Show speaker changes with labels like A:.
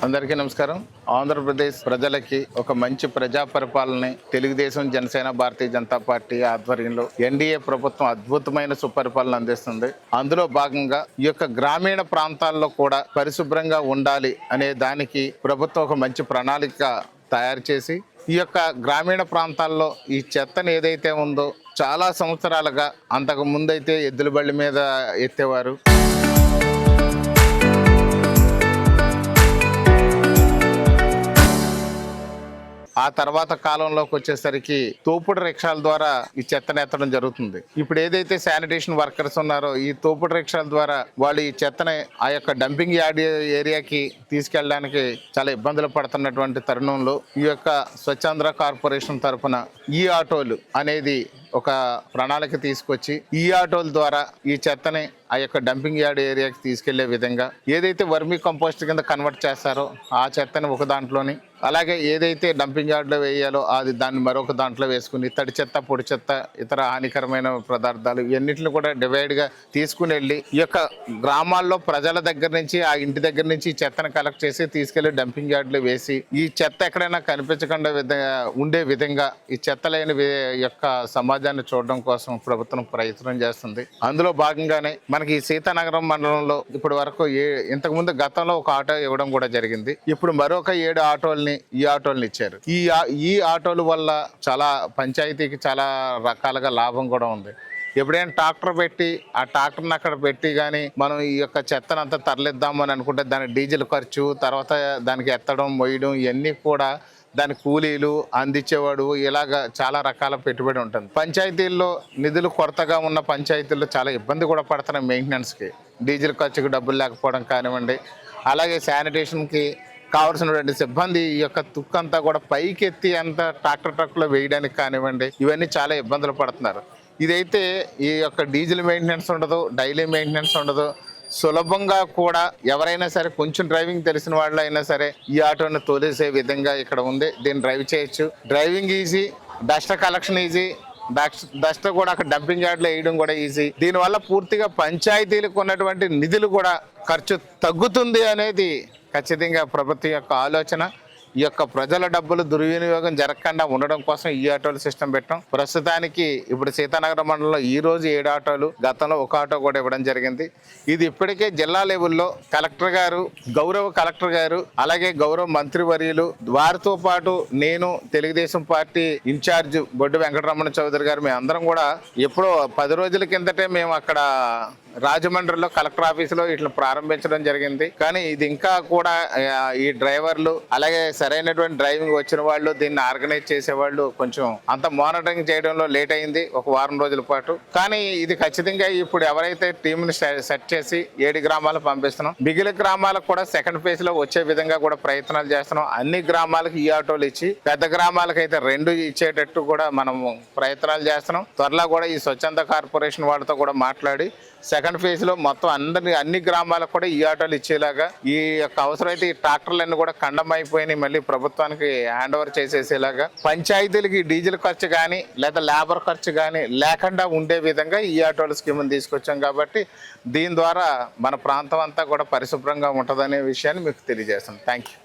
A: అందరికీ నమస్కారం. ఆంధ్రప్రదేశ్ ప్రజలకి ఒక మంచి ప్రజా పరిపాలన తెలుగుదేశం, జనసేన, భారతీయ జనతా పార్టీ ఆధ్వర్యంలో ఎన్డీఏ ప్రభుత్వం అద్భుతమైన సుపరిపాలన అందిస్తుంది. అందులో భాగంగా ఈ యొక్క గ్రామీణ ప్రాంతాల్లో కూడా పరిశుభ్రంగా ఉండాలి అనే దానికి ప్రభుత్వం ఒక మంచి ప్రణాళిక తయారు చేసి ఈ యొక్క గ్రామీణ ప్రాంతాల్లో ఈ చెత్తను ఏదైతే ఉందో చాలా సంవత్సరాలుగా అంతకు ముందైతే ఎద్దుల బళ్ళ మీద ఎత్తేవారు. ఆ తర్వాత కాలంలోకి వచ్చేసరికి తోపుడు రిక్షాల ద్వారా ఈ చెత్తను ఎత్తడం జరుగుతుంది. ఇప్పుడు ఏదైతే శానిటేషన్ వర్కర్స్ ఉన్నారో ఈ తోపుడు రిక్షాల ద్వారా వాళ్ళు ఈ చెత్తని ఆ యొక్క డంపింగ్ యార్డ్ ఏరియాకి తీసుకెళ్ళడానికి చాలా ఇబ్బందులు పడుతున్నటువంటి తరుణంలో ఈ యొక్క స్వచ్ఛాంధ్ర కార్పొరేషన్ తరఫున ఈ ఆటోలు అనేది ఒక ప్రణాళిక తీసుకొచ్చి ఈ ఆటోల ద్వారా ఈ చెత్తని ఆ యొక్క డంపింగ్ యార్డ్ ఏరియాకి తీసుకెళ్లే విధంగా ఏదైతే వర్మీ కంపోస్ట్ కింద కన్వర్ట్ చేస్తారో ఆ చెత్తని ఒక దాంట్లోని, అలాగే ఏదైతే డంపింగ్ యార్డ్లో వేయాలో అది దాన్ని మరొక దాంట్లో వేసుకుని తడి చెత్త, పొడి చెత్త, ఇతర హానికరమైన పదార్థాలు ఇవన్నిటిని కూడా డివైడ్గా తీసుకుని వెళ్ళి ఈ యొక్క గ్రామాల్లో ప్రజల దగ్గర నుంచి ఆ ఇంటి దగ్గర నుంచి చెత్తను కలెక్ట్ చేసి తీసుకెళ్లి డంపింగ్ యార్డ్లో వేసి ఈ చెత్త ఎక్కడైనా కనిపించకుండా ఉండే విధంగా ఈ చెత్త లేని యొక్క సమాజాన్ని చూడడం కోసం ప్రభుత్వం ప్రయత్నం చేస్తుంది. అందులో భాగంగానే మనకి సీతానగరం మండలంలో ఇప్పటి వరకు ఇంతకుముందు గతంలో ఒక ఆటో ఇవ్వడం కూడా జరిగింది. ఇప్పుడు మరొక 7 ఆటోల్ని ఈ ఆటోల్ని ఇచ్చారు. ఈ ఆటోల వల్ల చాలా పంచాయతీకి చాలా రకాలుగా లాభం కూడా ఉంది. ఎప్పుడైనా ట్రాక్టర్ పెట్టి ఆ ట్రాక్టర్ని అక్కడ పెట్టి కానీ మనం ఈ యొక్క చెత్తను అంతా తరలిద్దాము అని అనుకుంటే దాని డీజిల్ ఖర్చు, తర్వాత దానికి ఎత్తడం, మొయ్యడం ఇవన్నీ కూడా దాని కూలీలు అందించేవాడు ఇలాగ చాలా రకాల పెట్టుబడి ఉంటుంది. పంచాయతీల్లో నిధులు కొరతగా ఉన్న పంచాయతీల్లో చాలా ఇబ్బంది కూడా పడుతున్నాయి మెయింటెనెన్స్కి. డీజిల్ ఖర్చుకి డబ్బులు లేకపోవడం కానివ్వండి, అలాగే శానిటేషన్కి కావాల్సినటువంటి సిబ్బంది ఈ యొక్క తుక్కంతా కూడా పైకెత్తి అంతా ట్రాక్టర్లో వేయడానికి కానివ్వండి, ఇవన్నీ చాలా ఇబ్బందులు పడుతున్నారు. ఇదైతే ఈ యొక్క డీజిల్ మెయింటెనెన్స్ ఉండదు, డైలీ మెయింటెనెన్స్ ఉండదు. సులభంగా కూడా ఎవరైనా సరే కొంచెం డ్రైవింగ్ తెలిసిన వాళ్ళు అయినా సరే ఈ ఆటోని తోలేసే విధంగా ఇక్కడ ఉంది. దీన్ని డ్రైవ్ చేయొచ్చు. Driving easy, dust collection easy, dust కూడా అక్కడ డంపింగ్ యార్డ్లో వేయడం కూడా ఈజీ. దీనివల్ల పూర్తిగా పంచాయతీలకు ఉన్నటువంటి నిధులు కూడా ఖర్చు తగ్గుతుంది అనేది ఖచ్చితంగా ప్రభుత్వం యొక్క ఆలోచన. ఈ యొక్క ప్రజల డబ్బులు దుర్వినియోగం జరగకుండా ఉండడం కోసం ఈ ఆటోలు సిస్టమ్ పెట్టాం. ప్రస్తుతానికి ఇప్పుడు సీతానగరం మండలంలో ఈ రోజు 7 ఆటోలు, గతంలో 1 ఆటో కూడా ఇవ్వడం జరిగింది. ఇది ఇప్పటికే జిల్లా లెవెల్లో కలెక్టర్ గారు, గౌరవ కలెక్టర్ గారు, అలాగే గౌరవ మంత్రివర్యులు, వారితో పాటు నేను, తెలుగుదేశం పార్టీ ఇన్ఛార్జ్ బొడ్డు వెంకటరమణ చౌదరి గారు, మేము అందరం కూడా ఎప్పుడో 10 రోజుల కిందటే మేము అక్కడ రాజమండ్రిలో కలెక్టర్ ఆఫీసులో ఇట్లా ప్రారంభించడం జరిగింది. కానీ ఇది ఇంకా కూడా ఈ డ్రైవర్లు, అలాగే సరైనటువంటి డ్రైవింగ్ వచ్చిన వాళ్ళు, దీన్ని ఆర్గనైజ్ చేసేవాళ్ళు కొంచెం అంత మానిటరింగ్ చేయడంలో లేట్ అయింది, ఒక వారం రోజుల పాటు. కానీ ఇది ఖచ్చితంగా ఇప్పుడు ఎవరైతే టీంని సెట్ చేసి 7 గ్రామాలు పంపిస్తున్నాం, మిగిలిన గ్రామాలకు కూడా సెకండ్ ఫేజ్ లో వచ్చే విధంగా కూడా ప్రయత్నాలు చేస్తున్నాం. అన్ని గ్రామాలకు ఈ ఆటోలు ఇచ్చి పెద్ద గ్రామాలకు అయితే 2 ఇచ్చేటట్టు కూడా మనము ప్రయత్నాలు చేస్తున్నాం. త్వరలో కూడా ఈ స్వచ్ఛంద కార్పొరేషన్ వాళ్ళతో కూడా మాట్లాడి సెకండ్ ఫేజ్ లో మొత్తం అన్ని గ్రామాలకు కూడా ఈ ఆటోలు ఇచ్చేలాగా, ఈ యొక్క అవసరమైతే ఈ ట్రాక్టర్లన్నీ కూడా ఖండం అయిపోయినాయి మళ్ళీ ప్రభుత్వానికి హ్యాండ్ ఓవర్ చేసేసేలాగా, పంచాయతీలకి డీజిల్ ఖర్చు కానీ లేదా లేబర్ ఖర్చు కానీ లేకుండా ఉండే విధంగా ఈ ఆటోల స్కీమ్ని తీసుకొచ్చాం. కాబట్టి దీని ద్వారా మన ప్రాంతం అంతా కూడా పరిశుభ్రంగా ఉంటుందనే విషయాన్ని మీకు తెలియజేస్తాను. Thank you.